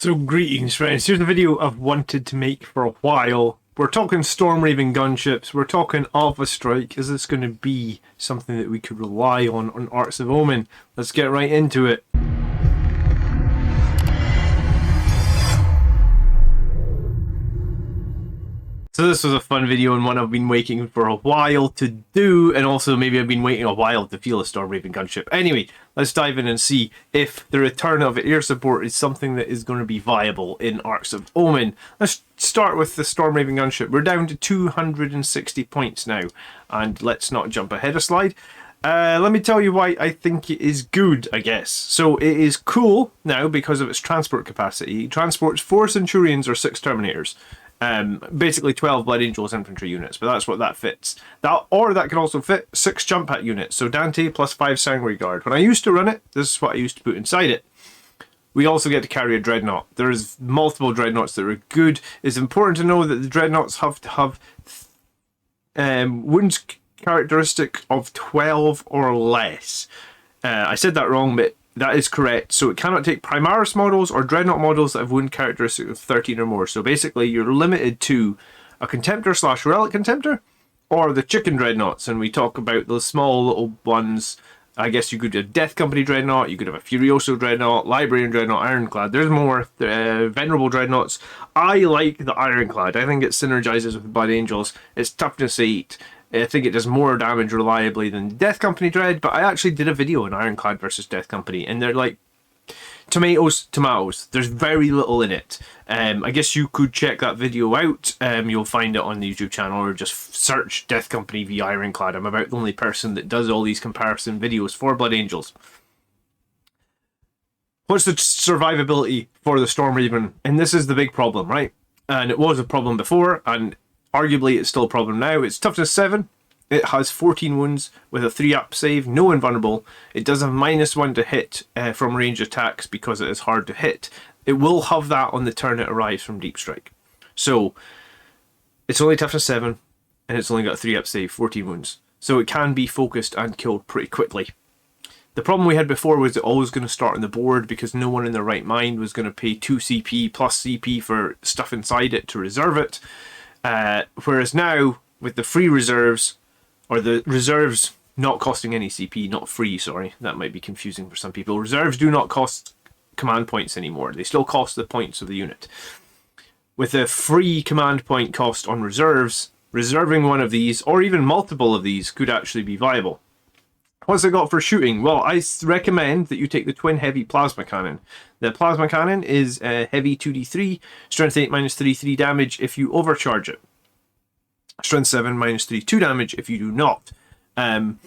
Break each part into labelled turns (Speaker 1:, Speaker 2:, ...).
Speaker 1: So greetings friends, here's a video I've wanted to make for a while. We're talking Stormraven Gunships, we're talking Alpha Strike. Is this going to be something that we could rely on Arks of Omen? Let's get right into it. So this was a fun video and one I've been waiting for a while to do, and also maybe I've been waiting a while to feel a Stormraven Gunship. Anyway, let's dive in and see if the return of air support is something that is going to be viable in Arks of Omen. Let's start with the Stormraven Gunship. We're down to 260 points now, and let's not jump ahead a slide. Let me tell you why I think it is good, I guess. So it is cool now because of its transport capacity. It transports 4 Centurions or 6 Terminators. Basically 12 Blood Angels infantry units, but that's what that fits. That can also fit 6 jump pack units, so Dante plus 5 Sanguinary Guard. When I used to run it, this is what I used to put inside it. We also get to carry a Dreadnought. There's multiple Dreadnoughts that are good. It's important to know that the Dreadnoughts have to have wounds characteristic of 12 or less. I said that wrong, but that is correct. So it cannot take Primaris models or Dreadnought models that have wound characteristic of 13 or more. So basically you're limited to a Contemptor / Relic Contemptor or the Chicken Dreadnoughts. And we talk about those small little ones. I guess you could have Death Company Dreadnought, you could have a Furioso Dreadnought, Librarian Dreadnought, Ironclad. There's more Venerable Dreadnoughts. I like the Ironclad. I think it synergizes with Blood Angels. It's toughness 8. I think it does more damage reliably than Death Company Dread, but I actually did a video on Ironclad versus Death Company, and they're like tomatoes. There's very little in it. I guess you could check that video out. You'll find it on the YouTube channel, or just search Death Company v Ironclad. I'm about the only person that does all these comparison videos for Blood Angels. What's the survivability for the Stormraven? And this is the big problem, right? And it was a problem before, and arguably it's still a problem now. It's toughness 7. It has 14 wounds with a 3-up save, no invulnerable. It does have -1 to hit from range attacks because it is hard to hit. It will have that on the turn it arrives from Deep Strike. So it's only toughness 7 and it's only got a 3-up save, 14 wounds. So it can be focused and killed pretty quickly. The problem we had before was it always going to start on the board because no one in their right mind was going to pay 2 CP plus CP for stuff inside it to reserve it. Whereas now, with the free reserves, or the reserves not costing any CP, not free, sorry, that might be confusing for some people. Reserves do not cost command points anymore. They still cost the points of the unit. With a free command point cost on reserves, reserving one of these, or even multiple of these, could actually be viable. What's it got for shooting? Well, I recommend that you take the Twin Heavy Plasma Cannon. The Plasma Cannon is heavy 2d3, strength 8 -3 damage if you overcharge it. Strength 7 -3 2 damage if you do not. And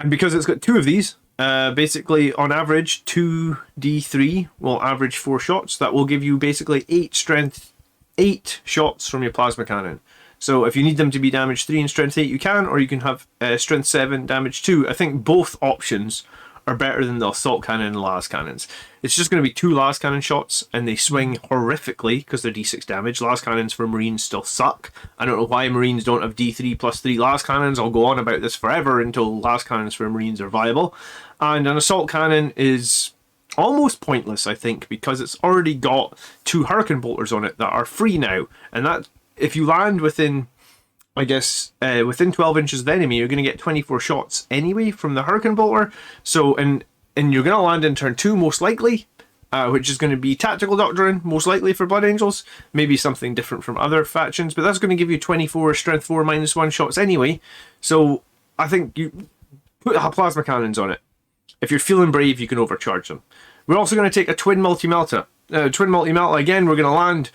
Speaker 1: because it's got 2 of these, basically on average 2d3 will average 4 shots. That will give you basically 8 strength 8 shots from your Plasma Cannon. So if you need them to be damage 3 and strength 8, you can, or you can have strength 7, damage 2. I think both options are better than the assault cannon and las cannons. It's just going to be 2 las cannon shots, and they swing horrifically because they're d6 damage. Las cannons for Marines still suck. I don't know why Marines don't have d3 plus 3 las cannons. I'll go on about this forever until las cannons for Marines are viable. And an assault cannon is almost pointless, I think, because it's already got 2 Hurricane Bolters on it that are free now, and that if you land within, I guess, within 12 inches of the enemy, you're going to get 24 shots anyway from the Hurricane Bolter. So, and you're going to land in turn 2 most likely, which is going to be Tactical Doctrine, most likely for Blood Angels. Maybe something different from other factions, but that's going to give you 24 strength 4 -1 shots anyway. So I think you put Plasma Cannons on it. If you're feeling brave, you can overcharge them. We're also going to take a Twin Multi-Melta. Twin Multi-Melta, again, we're going to land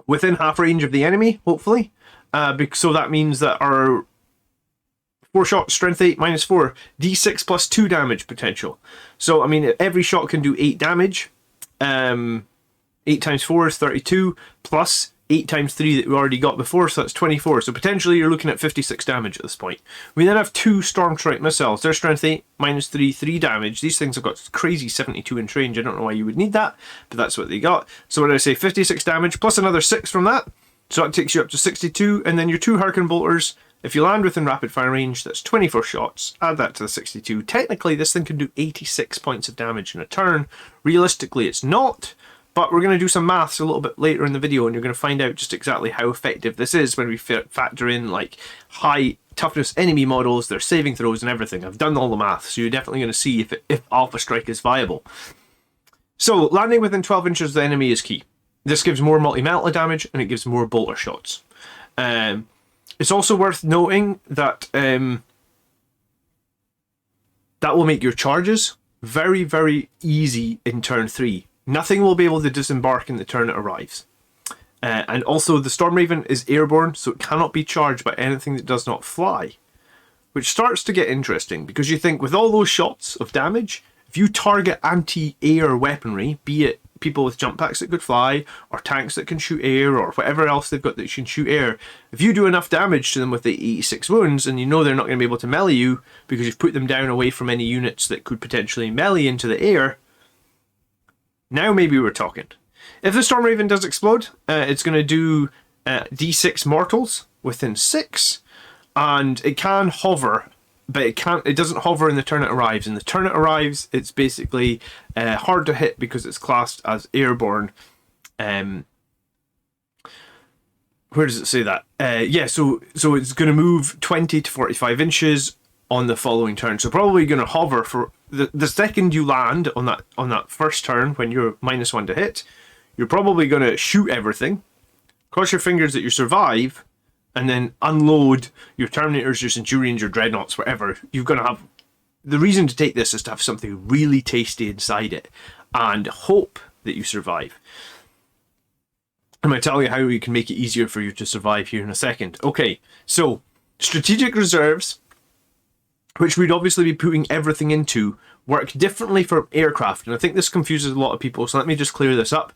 Speaker 1: within half range of the enemy, hopefully. So that means that our 4 shots, strength 8 -4, d6 plus 2 damage potential. So, I mean, every shot can do 8 damage. 8 times 4 is 32, plus 8 times 3 that we already got before, so that's 24. So potentially you're looking at 56 damage at this point. We then have 2 Stormstrike missiles. They're strength 8 -3, 3 damage. These things have got crazy 72 inch range. I don't know why you would need that, but that's what they got. So what did I say? 56 damage plus another 6 from that. So that takes you up to 62, and then your 2 Hurricane Bolters. If you land within rapid fire range, that's 24 shots. Add that to the 62. Technically, this thing can do 86 points of damage in a turn. Realistically, it's not, but we're going to do some maths a little bit later in the video, and you're going to find out just exactly how effective this is when we factor in like high toughness enemy models, their saving throws and everything. I've done all the maths, so you're definitely going to see if Alpha Strike is viable. So landing within 12 inches of the enemy is key. This gives more multi-metal damage, and it gives more bolter shots. It's also worth noting that that will make your charges very, very easy in turn 3. Nothing will be able to disembark in the turn it arrives. And also the Stormraven is airborne, so it cannot be charged by anything that does not fly. Which starts to get interesting, because you think with all those shots of damage, if you target anti-air weaponry, be it people with jump packs that could fly, or tanks that can shoot air, or whatever else they've got that can shoot air, if you do enough damage to them with the 86 wounds, and you know they're not going to be able to melee you, because you've put them down away from any units that could potentially melee into the air, now maybe we're talking. If the Stormraven does explode, it's going to do D6 mortals within 6, and it can hover, but it doesn't hover in the turn it arrives. In the turn it arrives, it's basically hard to hit because it's classed as airborne. Where does it say that? Yeah, so it's going to move 20 to 45 inches on the following turn. So probably going to hover for the second you land on that first turn when you're -1 to hit. You're probably going to shoot everything, cross your fingers that you survive, and then unload your Terminators, your Centurions, your Dreadnoughts, whatever. You're going to have... The reason to take this is to have something really tasty inside it, and hope that you survive. I'm going to tell you how we can make it easier for you to survive here in a second. Okay, so strategic reserves, which we'd obviously be putting everything into, work differently from aircraft, and I think this confuses a lot of people, so let me just clear this up.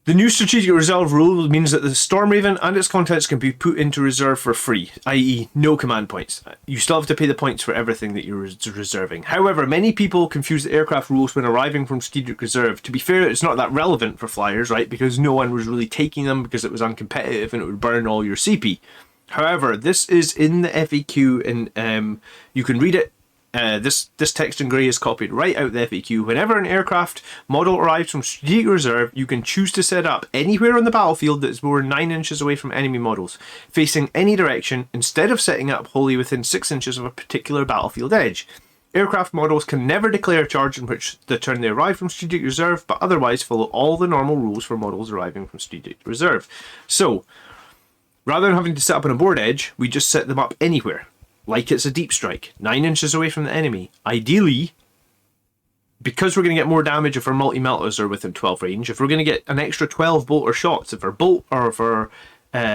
Speaker 1: The new strategic reserve rule means that the Stormraven and its contents can be put into reserve for free, i.e. no command points. You still have to pay the points for everything that you're reserving. However, many people confuse the aircraft rules when arriving from strategic reserve. To be fair, it's not that relevant for flyers, right? Because no one was really taking them because it was uncompetitive and it would burn all your CP. However, this is in the FAQ, and you can read it. This text in grey is copied right out the FAQ. Whenever an aircraft model arrives from strategic reserve, you can choose to set up anywhere on the battlefield that is more than 9 inches away from enemy models, facing any direction, instead of setting up wholly within 6 inches of a particular battlefield edge. Aircraft models can never declare a charge in which the turn they arrive from strategic reserve, but otherwise follow all the normal rules for models arriving from strategic reserve. So, rather than having to set up on a board edge, we just set them up anywhere. Like it's a deep strike, 9 inches away from the enemy. Ideally, because we're going to get more damage if our multi-melters are within 12 range, if we're going to get an extra 12 bolter shots, if our bolt, or if our,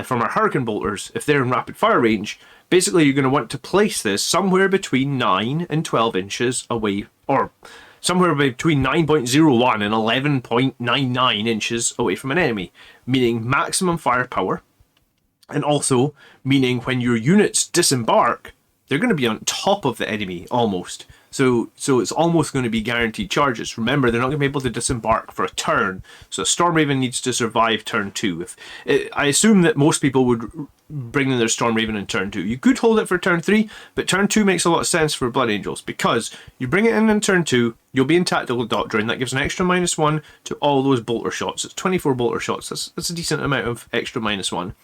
Speaker 1: from our Hurricane bolters, if they're in rapid fire range, basically you're going to want to place this somewhere between 9 and 12 inches away, or somewhere between 9.01 and 11.99 inches away from an enemy, meaning maximum firepower, and also meaning when your units disembark, they're going to be on top of the enemy, almost. So it's almost going to be guaranteed charges. Remember, they're not going to be able to disembark for a turn, so Stormraven needs to survive turn 2. I assume that most people would bring in their Stormraven in turn 2. You could hold it for turn 3, but turn 2 makes a lot of sense for Blood Angels, because you bring it in turn 2, you'll be in Tactical Doctrine. That gives an extra -1 to all those bolter shots. It's 24 bolter shots. That's a decent amount of extra -1.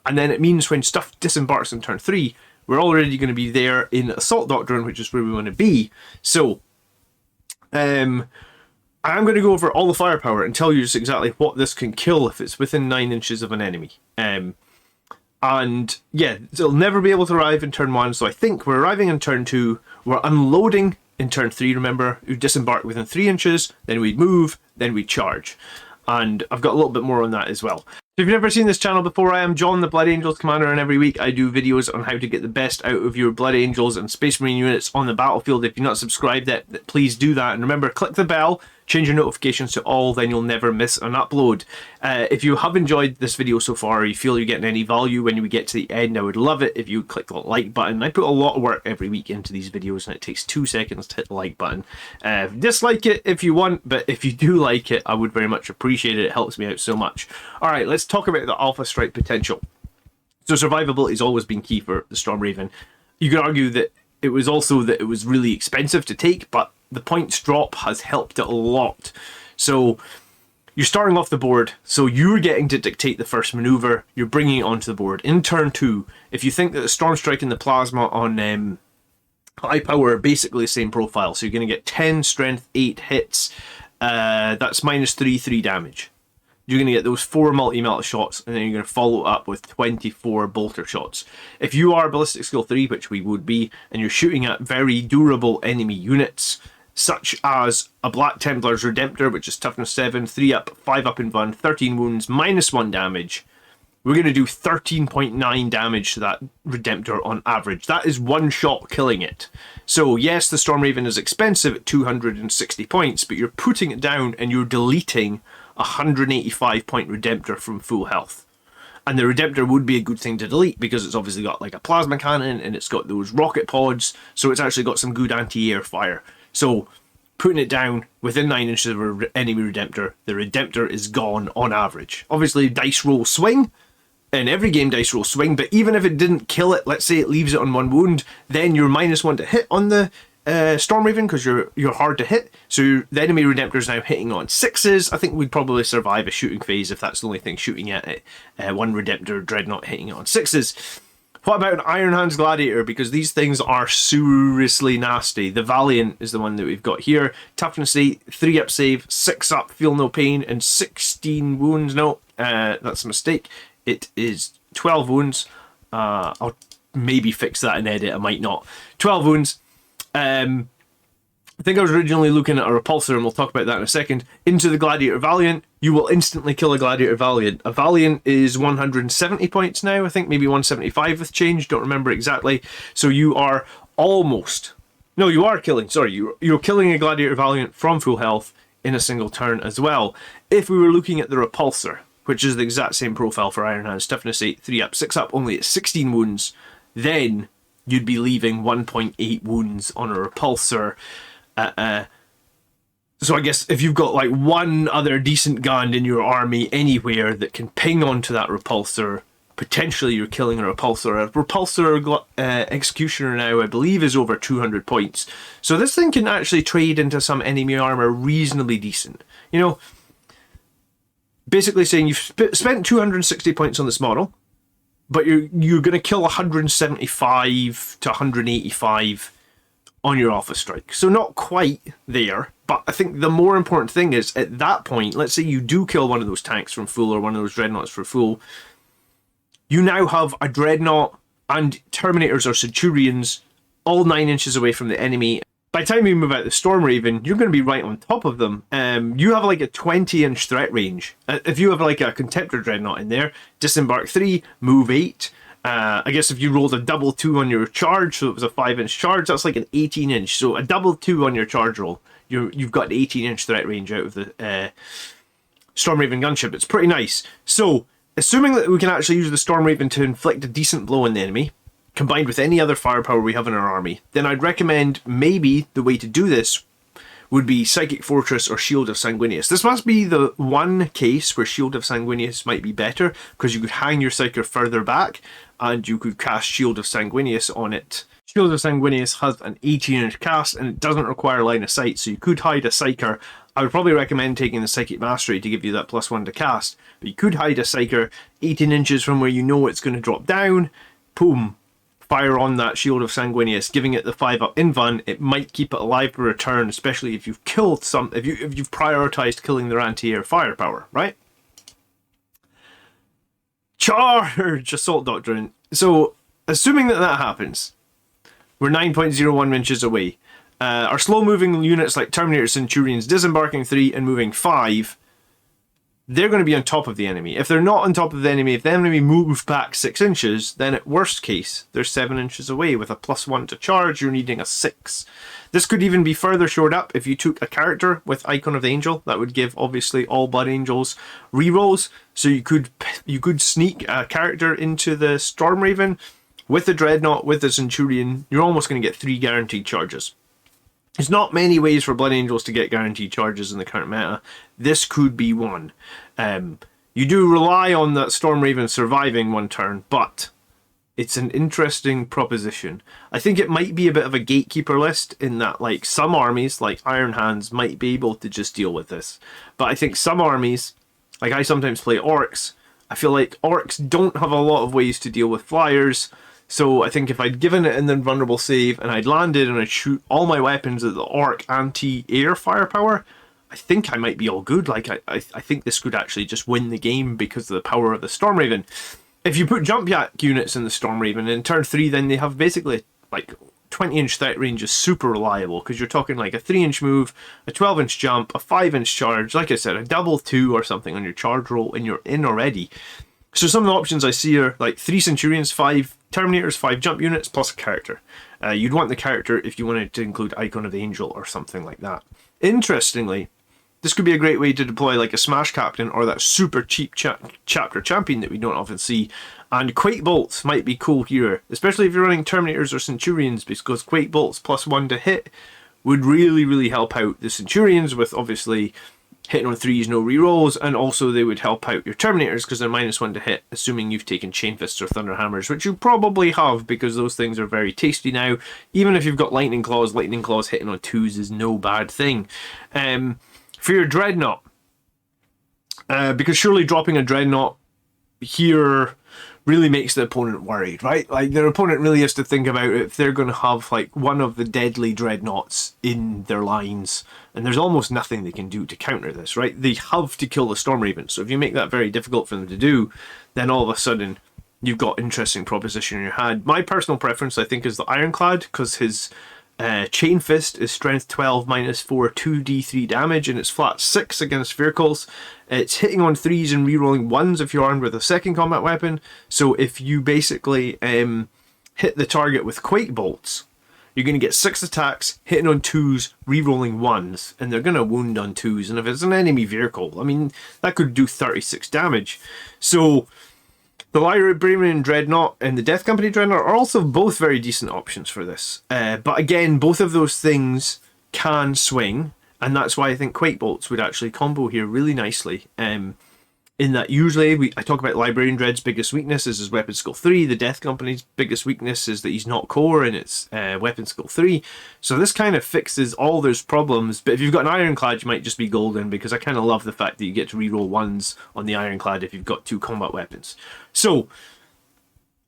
Speaker 1: And then it means when stuff disembarks in turn 3, we're already going to be there in Assault Doctrine, which is where we want to be. So, I'm going to go over all the firepower and tell you just exactly what this can kill if it's within 9 inches of an enemy. And yeah, it'll never be able to arrive in turn 1, so I think we're arriving in turn 2, we're unloading in turn 3, remember, we disembark within 3 inches, then we'd move, then we'd charge. And I've got a little bit more on that as well. So if you've never seen this channel before, I am John, the Blood Angels Commander, and every week I do videos on how to get the best out of your Blood Angels and Space Marine units on the battlefield. If you're not subscribed yet, please do that. And remember, click the bell, change your notifications to all, then you'll never miss an upload. If you have enjoyed this video so far, or you feel you're getting any value when we get to the end, I would love it if you click the like button. I put a lot of work every week into these videos, and it takes 2 seconds to hit the like button. Dislike it if you want, but if you do like it, I would very much appreciate it. It helps me out so much. Alright, let's talk about the Alpha Strike potential. So survivability has always been key for the Stormraven. You could argue that it was also that it was really expensive to take, but the points drop has helped it a lot. So you're starting off the board, so you're getting to dictate the first maneuver. You're bringing it onto the board. In turn 2, if you think that the Storm Strike and the Plasma on high power are basically the same profile, so you're going to get 10 strength, 8 hits. That's -3, 3 damage. You're going to get those 4 multi-melt shots, and then you're going to follow up with 24 bolter shots. If you are Ballistic Skill 3, which we would be, and you're shooting at very durable enemy units, such as a Black Templar's Redemptor, which is toughness 7, 3 up, 5 up in Vun, 13 wounds, -1 damage, we're going to do 13.9 damage to that Redemptor on average. That is one shot killing it. So yes, the Stormraven is expensive at 260 points, but you're putting it down and you're deleting a 185 point Redemptor from full health. And the Redemptor would be a good thing to delete because it's obviously got like a plasma cannon and it's got those rocket pods, so it's actually got some good anti-air fire. So putting it down within 9 inches of an enemy Redemptor, the Redemptor is gone on average. Obviously dice roll swing, in every game dice roll swing, but even if it didn't kill it, let's say it leaves it on 1 wound, then you're -1 to hit on the Stormraven because you're hard to hit, so the enemy Redemptor is now hitting on 6s. I think we'd probably survive a shooting phase if that's the only thing shooting at it. 1 Redemptor Dreadnought hitting it on 6s. What about an Iron Hands Gladiator? Because these things are seriously nasty. The Valiant is the one that we've got here. Toughness 8, 3 up save, 6 up feel no pain, and 16 wounds. No, that's a mistake. It is 12 wounds. I'll maybe fix that in edit, I might not. 12 wounds. I think I was originally looking at a repulsor, and we'll talk about that in a second. Into the Gladiator Valiant, you will instantly kill a Gladiator Valiant. A Valiant is 170 points now, I think maybe 175 with change, don't remember exactly. So you are almost... No, you are killing, sorry, you're killing a Gladiator Valiant from full health in a single turn as well. If we were looking at the repulsor, which is the exact same profile for Iron Hands, toughness 8, 3 up, 6 up, only at 16 wounds, then you'd be leaving 1.8 wounds on a repulsor. So I guess if you've got like one other decent gun in your army anywhere that can ping onto that repulsor, potentially you're killing a repulsor. A repulsor executioner now, I believe, is over 200 points. So this thing can actually trade into some enemy armor reasonably decent. You know, basically saying you've spent 260 points on this model, but you're going to kill 175 to 185 on your Alpha Strike. So not quite there, but I think the more important thing is, at that point, let's say you do kill one of those tanks from full or one of those Dreadnoughts for full, you now have a Dreadnought and Terminators or Centurions all 9 inches away from the enemy. By the time you move out the Stormraven, you're going to be right on top of them. You have like a 20-inch threat range. If you have like a Contemptor Dreadnought in there, disembark 3, move 8. I guess if you rolled a double 2 on your charge, so it was a 5-inch charge, that's like an 18-inch. So a double 2 on your charge roll, you've got an 18-inch threat range out of the Stormraven Gunship. It's pretty nice. So, assuming that we can actually use the Stormraven to inflict a decent blow on the enemy, combined with any other firepower we have in our army, then I'd recommend maybe the way to do this would be Psychic Fortress or Shield of Sanguinius. This must be the one case where Shield of Sanguinius might be better, because you could hang your Psyker further back and you could cast Shield of Sanguinius on it. Shield of Sanguinius has an 18-inch cast and it doesn't require line of sight, so you could hide a Psyker. I would probably recommend taking the Psychic Mastery to give you that +1 to cast, but you could hide a Psyker 18 inches from where you know it's going to drop down. Boom. Fire on that Shield of Sanguinius, giving it the 5 up in Vun. It might keep it alive for a turn, especially if you've killed some, if you've prioritized killing their anti-air firepower, right? Charge Assault Doctrine. So, assuming that happens, we're 9.01 inches away. Our slow-moving units like Terminator Centurions disembarking 3 and moving 5, they're going to be on top of the enemy. If they're not on top of the enemy, if the enemy moves back 6 inches, then at worst case, they're 7 inches away. With a +1 to charge, you're needing a 6. This could even be further shored up if you took a character with Icon of the Angel. That would give, obviously, all Blood Angels rerolls. So you could sneak a character into the Stormraven with the Dreadnought, with the Centurion. You're almost going to get 3 guaranteed charges. There's not many ways for Blood Angels to get guaranteed charges in the current meta. This could be one. You do rely on that Stormraven surviving one turn, but it's an interesting proposition. I think it might be a bit of a gatekeeper list in that, like, some armies, like Iron Hands, might be able to just deal with this. But I think some armies, like I sometimes play Orcs, I feel like Orcs don't have a lot of ways to deal with flyers. So I think if I'd given it an invulnerable save and I'd landed and I'd shoot all my weapons at the Orc anti-air firepower, I think I might be all good. Like, I think this could actually just win the game because of the power of the Stormraven. If you put jump yak units in the Stormraven in turn 3, then they have basically like 20-inch threat range is super reliable because you're talking like a 3-inch move, a 12-inch jump, a 5-inch charge, like I said, a double 2 or something on your charge roll, and you're in already. So some of the options I see are like 3 Centurions, 5 Terminators, 5 jump units, plus a character. You'd want the character if you wanted to include Icon of the Angel or something like that. Interestingly, this could be a great way to deploy like a Smash Captain or that super cheap chapter champion that we don't often see. And Quake Bolts might be cool here, especially if you're running Terminators or Centurions, because Quake Bolts +1 to hit would really, really help out the Centurions with obviously hitting on 3s, no rerolls, and also they would help out your Terminators because they're -1 to hit, assuming you've taken Chain Fists or Thunder Hammers, which you probably have because those things are very tasty now. Even if you've got Lightning Claws hitting on 2s is no bad thing. For your Dreadnought, because surely dropping a Dreadnought here really makes the opponent worried, right? Like, their opponent really has to think about if they're going to have like one of the deadly Dreadnoughts in their lines, and there's almost nothing they can do to counter this, right? They have to kill the Stormraven, so if you make that very difficult for them to do, then all of a sudden you've got interesting proposition in your hand. My personal preference, I think, is the Ironclad, because his Chain Fist is strength 12 -4 2d3 damage, and it's flat 6 against vehicles. It's hitting on 3s and rerolling 1s if you're armed with a second combat weapon. So if you basically hit the target with Quake Bolts, you're going to get 6 attacks, hitting on 2s, rerolling 1s, and they're going to wound on 2s. And if it's an enemy vehicle, I mean, that could do 36 damage. So the Librarian Dreadnought and the Death Company Dreadnought are also both very decent options for this. But again, both of those things can swing, and that's why I think Quake Bolts would actually combo here really nicely. In that usually I talk about Librarian Dread's biggest weakness is his weapon skill 3. The Death Company's biggest weakness is that he's not core and it's weapon skill 3. So this kind of fixes all those problems. But if you've got an Ironclad, you might just be golden, because I kind of love the fact that you get to reroll 1s on the Ironclad if you've got 2 combat weapons. So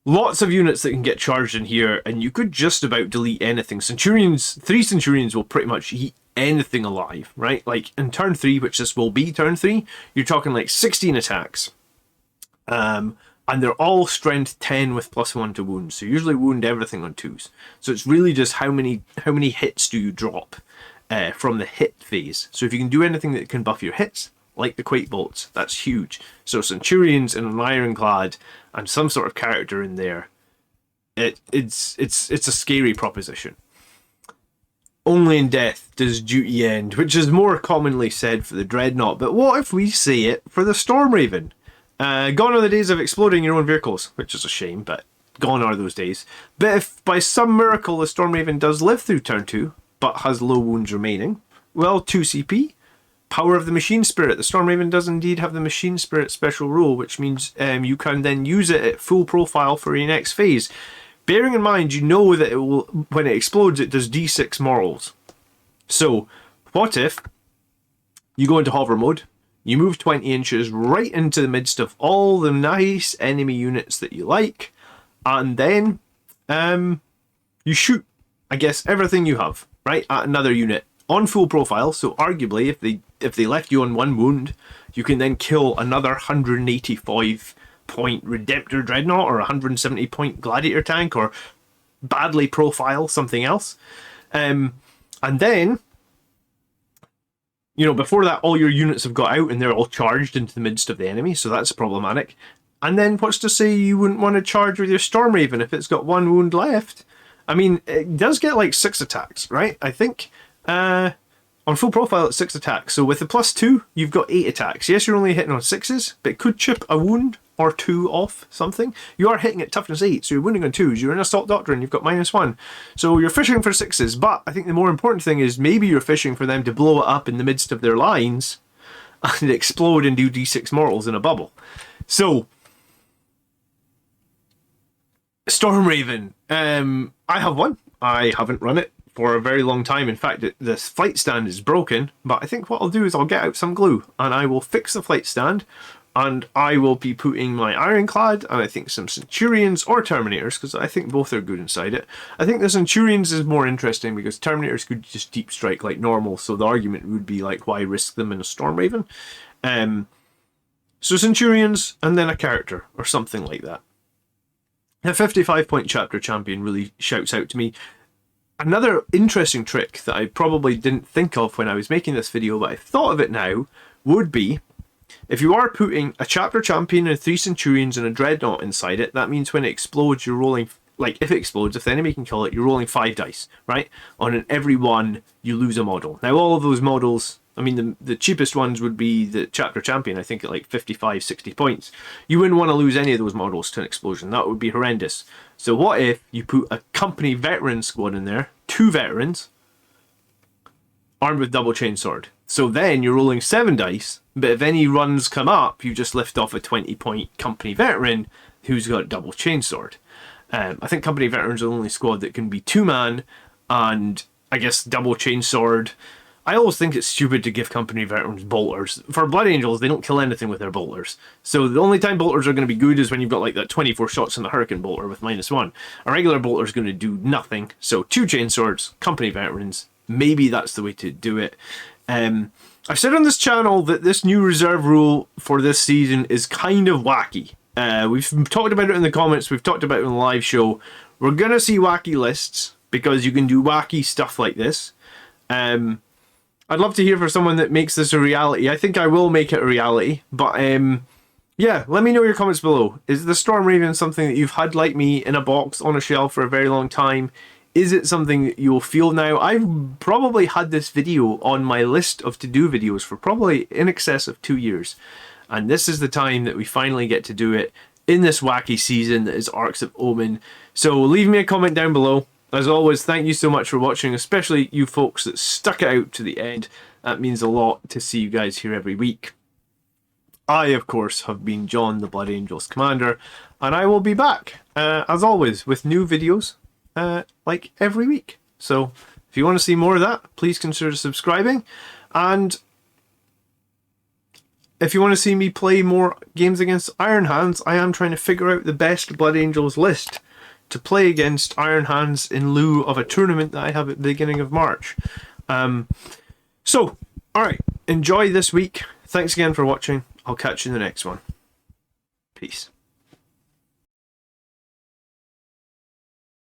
Speaker 1: lots of units that can get charged in here, and you could just about delete anything. Centurions, 3 Centurions will pretty much eat anything alive, right? Like in turn 3, which this will be turn 3, you're talking like 16 attacks. And they're all strength 10 with +1 to wound. So you usually wound everything on 2s. So it's really just how many hits do you drop from the hit phase. So if you can do anything that can buff your hits, like the Quake Bolts, that's huge. So Centurions and an Ironclad and some sort of character in there, it's a scary proposition. Only in death does duty end, which is more commonly said for the Dreadnought, but what if we say it for the Stormraven? Gone are the days of exploding your own vehicles, which is a shame, but gone are those days. But if by some miracle the Stormraven does live through turn 2, but has low wounds remaining, well, 2 CP, Power of the Machine Spirit. The Stormraven does indeed have the Machine Spirit special rule, which means you can then use it at full profile for your next phase. Bearing in mind, you know that it will, when it explodes, it does D6 morals. So, what if you go into hover mode, you move 20 inches right into the midst of all the nice enemy units that you like, and then you shoot, I guess, everything you have, right, at another unit on full profile. So arguably, if they left you on 1 wound, you can then kill another 185-point Redemptor Dreadnought or 170-point Gladiator tank, or badly profile something else. And then, you know, before that, all your units have got out and they're all charged into the midst of the enemy, so that's problematic. And then what's to say you wouldn't want to charge with your Stormraven if it's got 1 wound left? I mean, it does get like 6 attacks, right? I think on full profile it's 6 attacks. So with the +2, you've got 8 attacks. Yes, you're only hitting on 6s, but it could chip a wound or 2 off something. You are hitting at toughness 8, so you're wounding on 2s. You're in Assault Doctrine, you've got -1. So you're fishing for 6s, but I think the more important thing is maybe you're fishing for them to blow it up in the midst of their lines and explode and do D6 mortals in a bubble. So Stormraven. I have one. I haven't run it for a very long time. In fact, this flight stand is broken, but I think what I'll do is I'll get out some glue and I will fix the flight stand, and I will be putting my Ironclad and I think some Centurions or Terminators, because I think both are good inside it. I think the Centurions is more interesting because Terminators could just deep strike like normal, so the argument would be like, why risk them in a Stormraven? So Centurions and then a character or something like that. A 55-point chapter champion really shouts out to me. Another interesting trick that I probably didn't think of when I was making this video, but I've thought of it now, would be, if you are putting a chapter champion and 3 Centurions and a Dreadnought inside it, that means when it explodes, you're rolling, like if it explodes, if the enemy can kill it, you're rolling 5 dice, right? On every one, you lose a model. Now all of those models, I mean, the cheapest ones would be the chapter champion, I think at like 55, 60 points. You wouldn't want to lose any of those models to an explosion. That would be horrendous. So what if you put a company veteran squad in there, 2 veterans, armed with double chainsword. So then you're rolling 7 dice, but if any runs come up, you just lift off a 20-point company veteran who's got double chainsword. I think company veterans are the only squad that can be 2-man and I guess double chainsword. I always think it's stupid to give company veterans bolters. For Blood Angels, they don't kill anything with their bolters. So the only time bolters are going to be good is when you've got like that 24 shots in the Hurricane bolter with -1. A regular bolter is going to do nothing. So 2 chainswords, company veterans, maybe that's the way to do it. I've said on this channel that this new reserve rule for this season is kind of wacky. We've talked about it in the comments, we've talked about it in the live show. We're going to see wacky lists because you can do wacky stuff like this. I'd love to hear from someone that makes this a reality. I think I will make it a reality, but yeah, let me know your comments below. Is the Stormraven something that you've had like me in a box on a shelf for a very long time? Is it something that you'll feel now? I've probably had this video on my list of to-do videos for probably in excess of 2 years. And this is the time that we finally get to do it in this wacky season that is Arks of Omen. So leave me a comment down below. As always, thank you so much for watching, especially you folks that stuck it out to the end. That means a lot to see you guys here every week. I, of course, have been John, the Blood Angels Commander, and I will be back, as always, with new videos, like every week. So, if you want to see more of that, please consider subscribing, and if you want to see me play more games against Iron Hands, I am trying to figure out the best Blood Angels list to play against Iron Hands in lieu of a tournament that I have at the beginning of March. So, alright, enjoy this week. Thanks again for watching. I'll catch you in the next one. Peace.